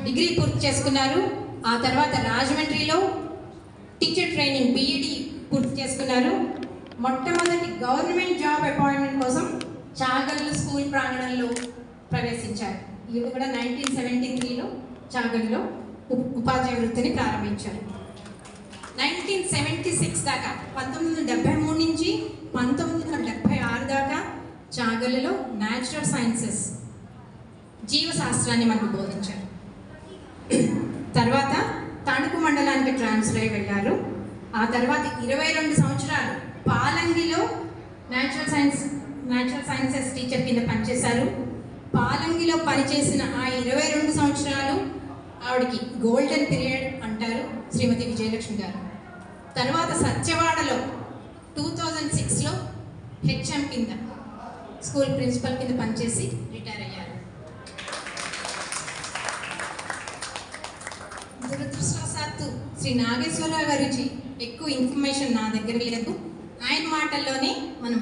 Degree పూర్తి చేసుకున్నారు. ఆ తర్వాత రాజమండ్రిలో టీచర్ ట్రైనింగ్ బీఈడి పూర్తి చేసుకున్నారు. మొట్టమొదటి గవర్నమెంట్ జాబ్ అపాయింట్మెంట్ కోసం చాగల్లు స్కూల్ ప్రాంగణంలో ప్రవేశించారు. ఇది కూడా 1973లో చాగల్లో ఉపాధ్యాయ వృత్తిని ప్రారంభించారు. 1976 దాకా 1973 నుంచి 1976 దాకా చాగల్లులో న్యాచురల్ సైన్సెస్ జీవశాస్త్రాన్ని మనకు బోధించారు. తర్వాత తణుకు మండలానికి ట్రాన్స్ఫర్ అయి వెళ్ళారు. ఆ తర్వాత 22 సంవత్సరాలు పాలంగిలో న్యాచురల్ సైన్సెస్ టీచర్ కింద పనిచేశారు. పాలంగిలో పనిచేసిన ఆ 22 సంవత్సరాలు ఆవిడకి గోల్డెన్ పీరియడ్ అంటారు శ్రీమతి విజయలక్ష్మి గారు. తర్వాత సత్యవాడలో 2006లో హెచ్ఎం కింద స్కూల్ ప్రిన్సిపల్ కింద పనిచేసి రిటైర్ అయ్యారు. దురదృష్టవశాత్తు శ్రీ నాగేశ్వరరావు గారి ఎక్కువ ఇన్ఫర్మేషన్ నా దగ్గర లేదు. ఆయన మాటల్లోనే మనం